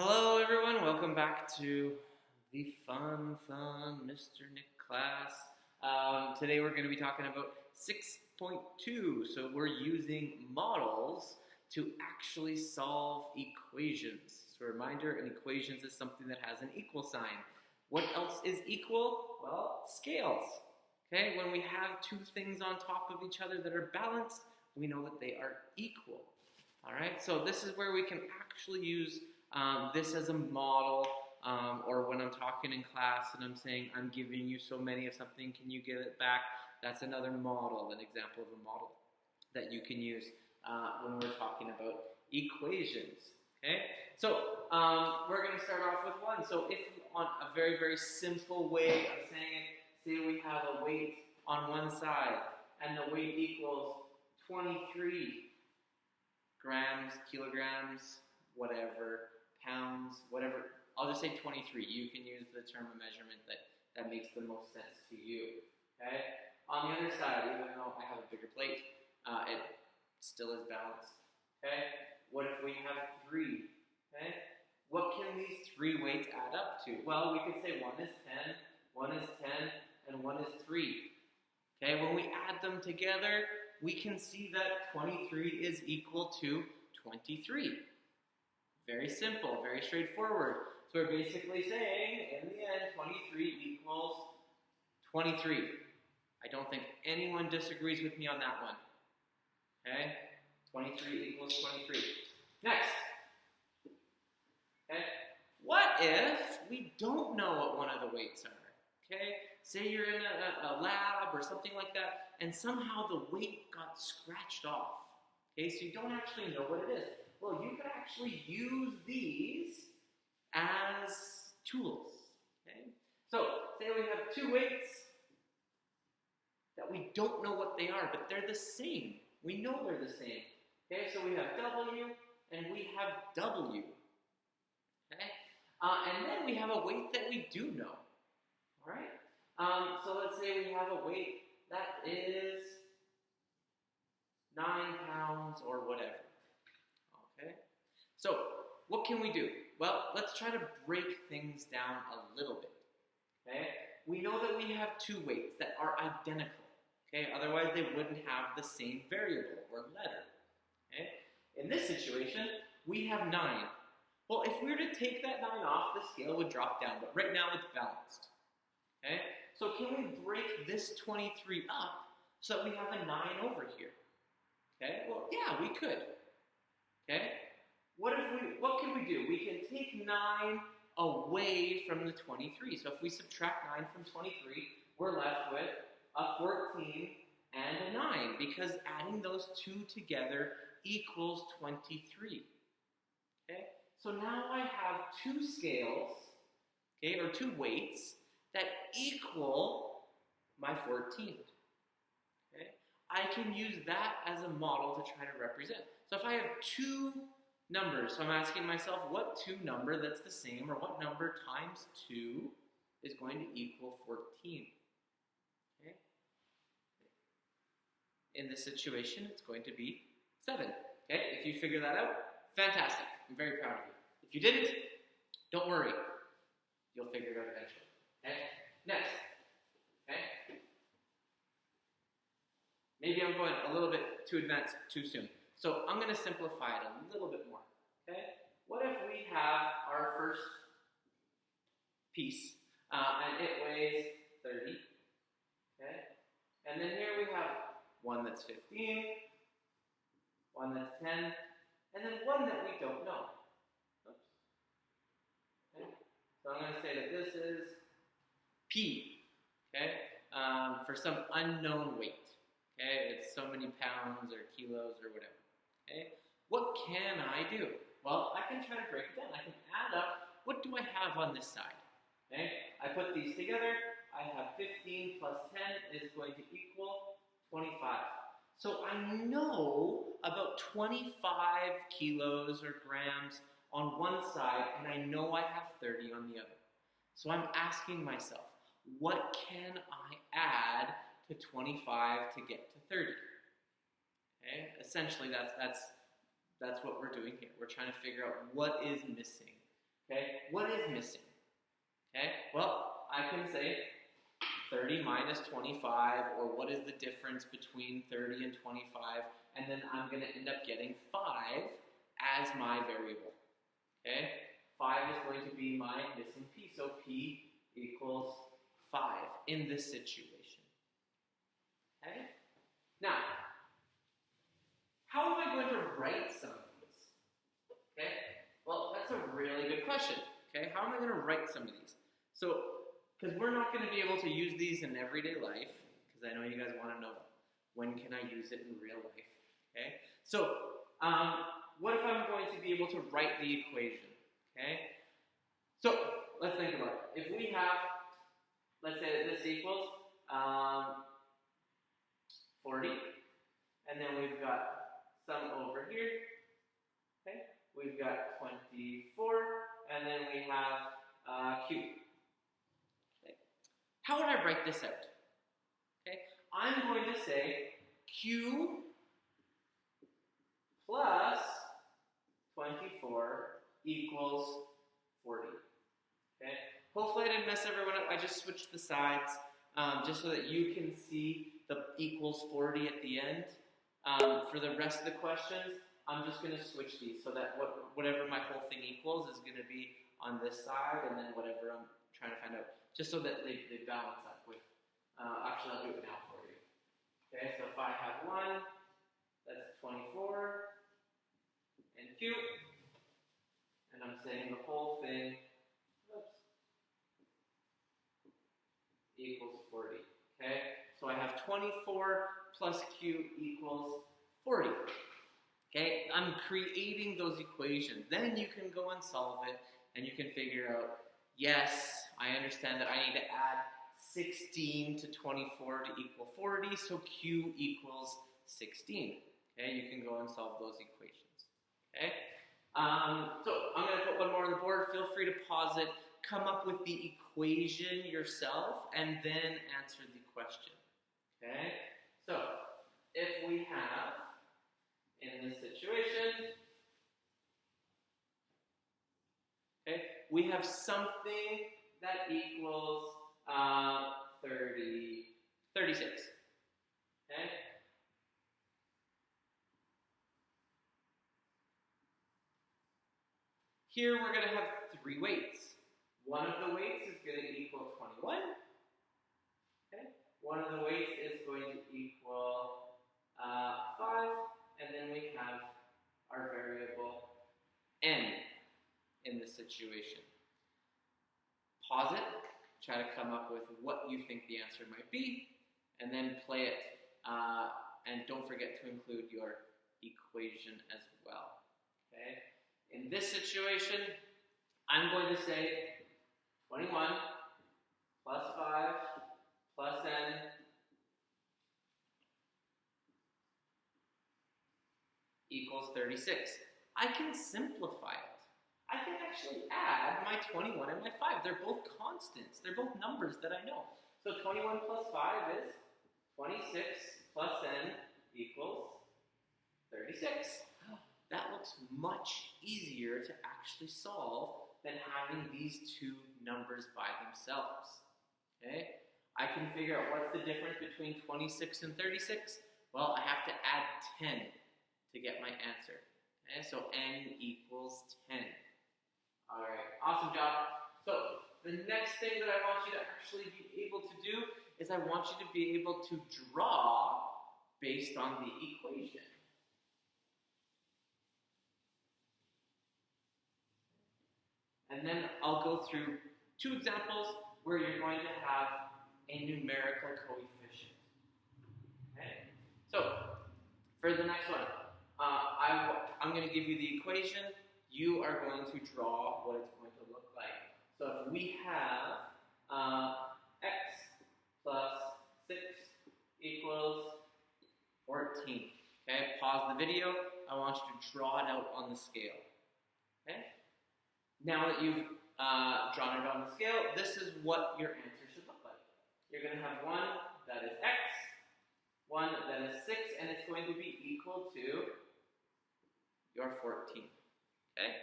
Hello, everyone. Welcome back to the fun Mr. Nick class. Today we're going to be talking about 6.2. So we're using models to actually solve equations. So a reminder, an equation is something that has an equal sign. What else is equal? Well, scales. Okay, when we have two things on top of each other that are balanced, we know that they are equal. All right, so this is where we can actually use this as a model, or when I'm talking in class and I'm saying I'm giving you so many of something, can you give it back? That's another model, an example of a model that you can use when we're talking about equations. Okay, so we're going to start off with one. So if on a very, very simple way of saying it, say we have a weight on one side and the weight equals 23 grams, kilograms, whatever, pounds, whatever. I'll just say 23. You can use the term of measurement that makes the most sense to you. Okay? On the other side, even though I have a bigger plate, it still is balanced. Okay? What if we have 3? Okay? What can these 3 weights add up to? Well, we could say 1 is 10, 1 is 10, and 1 is 3. Okay? When we add them together, we can see that 23 is equal to 23. Very simple, very straightforward. So we're basically saying, in the end, 23 equals 23. I don't think anyone disagrees with me on that one. Okay? 23 equals 23. Next. Okay? What if we don't know what one of the weights are? Okay? Say you're in a lab or something like that, and somehow the weight got scratched off. Okay, so you don't actually know what it is. Well, you could actually use these as tools. Okay? So, say we have 2 weights that we don't know what they are, but they're the same. We know they're the same. Okay, so we have W and we have W. Okay? And then we have a weight that we do know. All right? So let's say we have a weight that is 9 pounds or whatever. Okay? So, what can we do? Well, let's try to break things down a little bit. Okay? We know that we have 2 weights that are identical. Okay? Otherwise, they wouldn't have the same variable or letter. Okay? In this situation, we have 9. Well, if we were to take that 9 off, the scale would drop down, but right now it's balanced. Okay? So can we break this 23 up so that we have a 9 over here? Okay? Well, yeah, we could. Okay? What can we do? We can take 9 away from the 23. So if we subtract 9 from 23, we're left with a 14 and a 9, because adding those 2 together equals 23. Okay? So now I have 2 scales, okay, or 2 weights that equal my 14. Okay? I can use that as a model to try to represent. So if I have 2 numbers, so I'm asking myself, what 2 number that's the same, or what number times 2 is going to equal 14? Okay? In this situation, it's going to be 7. Okay? If you figure that out, fantastic. I'm very proud of you. If you didn't, don't worry. You'll figure it out eventually. Okay? Next. Okay? Maybe I'm going a little bit too advanced too soon. So I'm going to simplify it a little bit more. Okay? What if we have our first piece, and it weighs 30. Okay? And then here we have one that's 15, one that's 10, and then one that we don't know. Oops. Okay? So I'm going to say that this is P, okay, for some unknown weight. Okay, it's so many pounds or kilos or whatever. Okay, what can I do? Well, I can try to break it down. I can add up, what do I have on this side? Okay, I put these together. I have 15 plus 10 is going to equal 25. So I know about 25 kilos or grams on one side, and I know I have 30 on the other. So I'm asking myself, what can I add to 25 to get to 30? Okay? Essentially, that's what we're doing here. We're trying to figure out what is missing. Okay, what is missing? Okay, well, I can say 30 minus 25, or what is the difference between 30 and 25, and then I'm going to end up getting 5 as my variable. Okay, 5 is going to be my missing p, so p equals 5 in this situation. Okay, now, how am I going to write some of these? Okay, well, that's a really good question. Okay, how am I going to write some of these? So, because we're not going to be able to use these in everyday life, because I know you guys want to know, when can I use it in real life? Okay, so what if I'm going to be able to write the equation? Okay, so let's think about it. If we have, let's say that this equals 40, and then we've got some over here. Okay, we've got 24, and then we have q. Okay. How would I write this out? Okay, I'm going to say q plus 24 equals 40. Okay, hopefully I didn't mess everyone up. I just switched the sides just so that you can see the equals 40 at the end. For the rest of the questions, I'm just going to switch these so that whatever my whole thing equals is going to be on this side, and then whatever I'm trying to find out, just so that they balance up with, actually I'll do it now for you. Okay, so if I have 1, that's 24, and q, and I'm saying the whole thing, equals 40. Okay, so I have 24 plus q equals 40. Okay, I'm creating those equations. Then you can go and solve it, and you can figure out, yes, I understand that I need to add 16 to 24 to equal 40, so q equals 16. Okay, you can go and solve those equations. Okay, so I'm going to put one more on the board. Feel free to pause it, come up with the equation yourself, and then answer the question. Okay, so if we have, in this situation, okay, we have something that equals 36. Okay? Here we're going to have 3 weights. One of the weights is going to equal 21. Okay? One of the weights is going to equal 5. And then we have our variable n in this situation. Pause it, try to come up with what you think the answer might be, and then play it, and don't forget to include your equation as well. Okay? In this situation, I'm going to say 21 plus 5 plus n equals 36. I can simplify it. I can actually add my 21 and my 5. They're both constants. They're both numbers that I know. So 21 plus 5 is 26 plus n equals 36. That looks much easier to actually solve than having these two numbers by themselves. Okay? I can figure out what's the difference between 26 and 36. Well, I have to add 10 to get my answer. Okay? So n equals 10. Alright, awesome job. So, the next thing that I want you to actually be able to do is I want you to be able to draw based on the equation. And then I'll go through 2 examples where you're going to have a numerical coefficient. Okay? So, for the next one, I'm going to give you the equation. You are going to draw what it's going to look like. So if we have x plus 6 equals 14. Okay, pause the video. I want you to draw it out on the scale. Okay? Now that you've drawn it on the scale, this is what your answer should look like. You're going to have one that is x, one that is 6, and it's going to be equal to your 14. Okay?